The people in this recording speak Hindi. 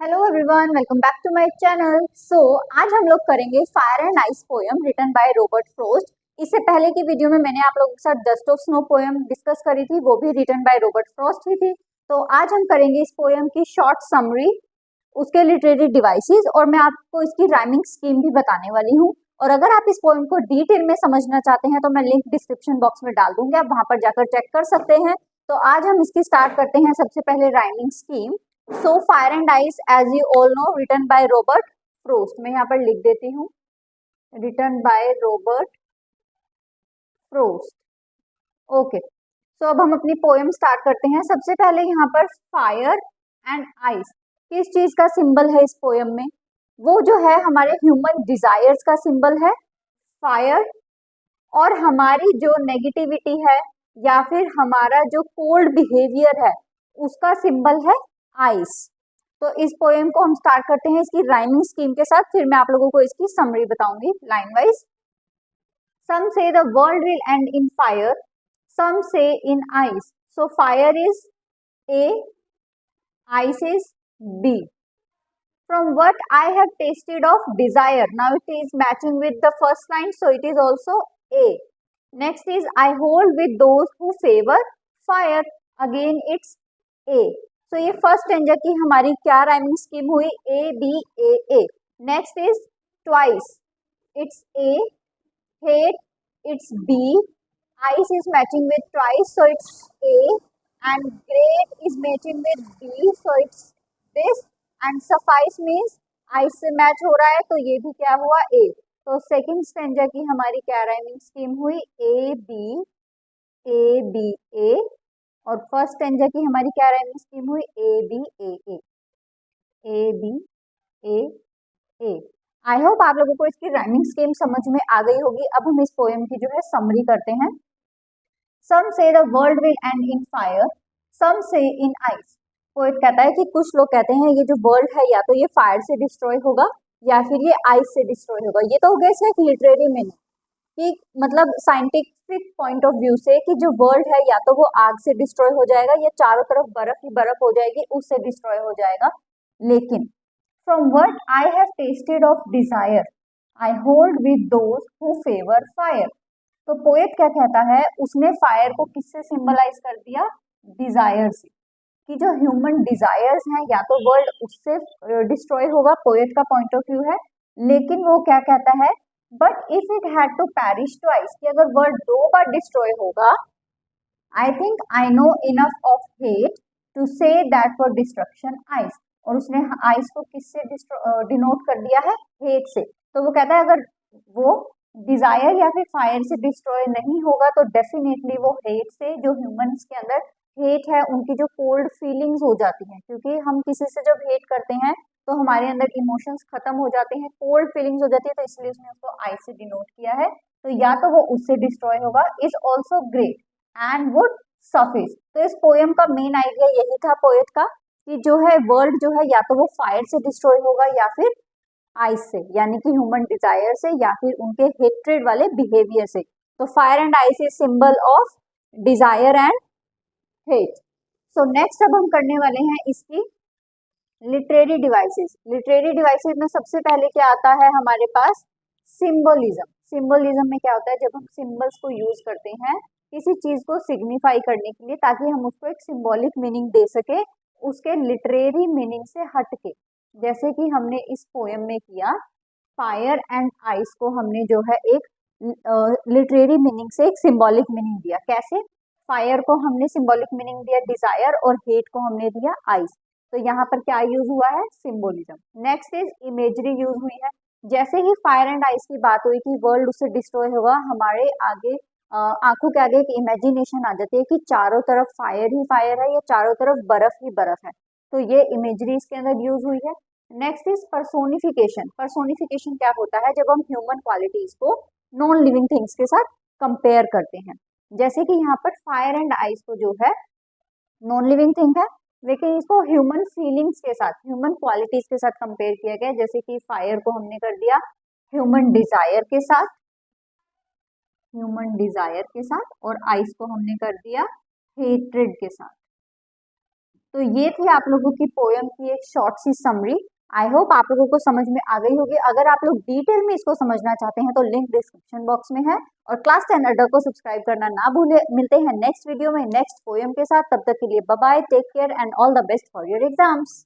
Hello everyone, welcome back to my channel. आज हम लोग करेंगे fire and ice poem written by Robert Frost. इससे पहले की वीडियो में मैंने आप लोगों के साथ dust of snow poem discuss करी थी, वो भी रिटन बाय रॉबर्ट फ्रोस्ट ही थी। तो आज हम करेंगे इस पोएम की शॉर्ट समरी, उसके लिटरेरी डिवाइसेस और मैं आपको इसकी राइमिंग स्कीम भी बताने वाली हूँ। और अगर आप इस पोएम को डिटेल में समझना चाहते हैं तो मैं लिंक डिस्क्रिप्शन बॉक्स में डाल दूंगी, आप वहां पर जाकर चेक कर सकते हैं। तो आज हम इसकी स्टार्ट करते हैं। सबसे पहले rhyming scheme. So fire and ice as you all know written by Robert Frost. मैं यहाँ पर लिख देती हूँ, written by Robert Frost. Okay, तो अब हम अपनी पोएम स्टार्ट करते हैं। सबसे पहले यहाँ पर फायर एंड आइस किस चीज का सिंबल है इस पोएम में? वो जो है हमारे ह्यूमन डिजायर्स का सिंबल है फायर, और हमारी जो नेगेटिविटी है या फिर हमारा जो कोल्ड बिहेवियर है उसका सिंबल है आइस। तो इस पोएम को हम स्टार्ट करते हैं इसकी राइमिंग स्कीम के साथ, फिर मैं आप लोगों को इसकी समरी बताऊंगी line wise. Some say the world will end in fire, some say in ice. So fire is A, ice is B. From what I have tasted of desire, now it is matching with the first line, so it is also A. Next is I hold with those who favor fire, again it's A. So ये फर्स्ट स्टेंजर की हमारी क्या राइमिंग स्कीम हुई? A B A A. Next is twice, it's A. Hate, it's B. Ice is matching with twice, so it's A, and great is matching with B, so it's this, and suffice means ice से मैच हो रहा है तो ये भी क्या हुआ? A. तो सेकंड स्टेंजर की हमारी क्या राइमिंग स्कीम हुई? A B A, और फर्स्ट स्टेंजर की हमारी क्या राइमिंग स्कीम हुई? A B A A। I hope आप लोगों को इसकी राइमिंग स्कीम समझ में आ गई होगी। अब हम इस पोएम की जो है समरी करते हैं। Some say the world will end in fire, some say in ice. Poet कहता है कि कुछ लोग कहते हैं ये जो वर्ल्ड है या तो ये फायर से डिस्ट्रॉय होगा या फिर ये आइस से डिस्ट्रॉय होगा। ये तो हो गया इसका एक लिटरेरी मीनिंग कि मतलब साइंटिफिक पॉइंट ऑफ व्यू से कि जो वर्ल्ड है या तो वो आग से डिस्ट्रॉय हो जाएगा या चारों तरफ बर्फ ही बर्फ हो जाएगी उससे डिस्ट्रॉय हो जाएगा। लेकिन from what I have tested of desire, I hold with those who favour fire. तो पोएट क्या कहता है, उसने फायर को किससे सिंबलाइज कर दिया? डिजायर से, कि जो ह्यूमन डिजायर्स हैं या तो वर्ल्ड उससे डिस्ट्रॉय होगा, पोएट का पॉइंट ऑफ व्यू है। लेकिन वो क्या कहता है, but if it had to perish twice, कि अगर वर्ल्ड दो बार डिस्ट्रॉय होगा, I think I know enough of hate to say that for destruction ice. और उसने आइस को किससे डिनोट कर दिया है? हेट से। तो वो कहता है अगर वो डिजायर या फिर फायर से डिस्ट्रॉय नहीं होगा तो डेफिनेटली वो हेट से, जो ह्यूमंस के अंदर हेट है उनकी जो कोल्ड फीलिंग्स हो जाती हैं, क्योंकि हम किसी से जब हेट करते हैं तो हमारे अंदर इमोशंस खत्म हो जाते हैं, कोल्ड फीलिंग्स हो जाती है, तो इसलिए उसने उसको आइस से डिनोट किया है। तो या तो वो उससे डिस्ट्रॉय होगा, is also great and would suffice. तो इस पोएम का मेन आइडिया यही था पोएट का, कि जो है वर्ल्ड जो है या तो वो फायर से डिस्ट्रॉय होगा या फिर आइस से, यानी कि ह्यूमन डिजायर से या फिर उनके हेट्रेड वाले बिहेवियर से। तो fire and ice is symbol of desire and hate. So next अब हम करने वाले हैं इसकी लिटरेरी डिवाइसेस। लिटरेरी डिवाइसेस में सबसे पहले क्या आता है हमारे पास? सिंबलिज्म। सिंबलिज्म में क्या होता है, जब हम सिंबल्स को यूज करते हैं किसी चीज को सिग्निफाई करने के लिए ताकि हम उसको एक सिंबॉलिक मीनिंग दे सके उसके लिटरेरी मीनिंग से हट के, जैसे कि हमने इस पोएम में किया, फायर एंड आइस को हमने जो है एक लिटरेरी मीनिंग से एक सिंबॉलिक मीनिंग दिया। कैसे? फायर को हमने सिंबॉलिक मीनिंग दिया डिजायर और हेट को हमने दिया आइस। तो यहाँ पर क्या यूज हुआ है? Symbolism. Next is imagery use हुई है। जैसे ही फायर एंड आइस की बात हुई कि वर्ल्ड उससे डिस्ट्रॉय होगा, हमारे आगे आंखों के आगे एक इमेजिनेशन आ जाती है कि चारों तरफ फायर ही फायर है या चारों तरफ बर्फ ही बर्फ है। तो ये इमेजरी इसके अंदर यूज हुई है। Next is personification. पर्सोनिफिकेशन क्या होता है? जब हम ह्यूमन क्वालिटीज को नॉन लिविंग थिंग्स के साथ कंपेयर करते हैं। जैसे कि यहाँ पर फायर एंड आइस को जो है नॉन लिविंग थिंग है, लेकिन इसको ह्यूमन फीलिंग्स के साथ, ह्यूमन क्वालिटीज के साथ कंपेयर किया गया। जैसे कि फायर को हमने कर दिया ह्यूमन डिजायर के साथ, ह्यूमन डिजायर के साथ, और आइस को हमने कर दिया हेट्रेड के साथ। तो ये थी आप लोगों की पोयम की एक शॉर्ट सी समरी। आई होप आप लोगों को समझ में आ गई होगी। अगर आप लोग डिटेल में इसको समझना चाहते हैं तो लिंक डिस्क्रिप्शन बॉक्स में है, और क्लास 10 अड्डा को सब्सक्राइब करना ना भूले। मिलते हैं नेक्स्ट वीडियो में नेक्स्ट पोयम के साथ, तब तक के लिए bye bye, take care and all the best for your exams.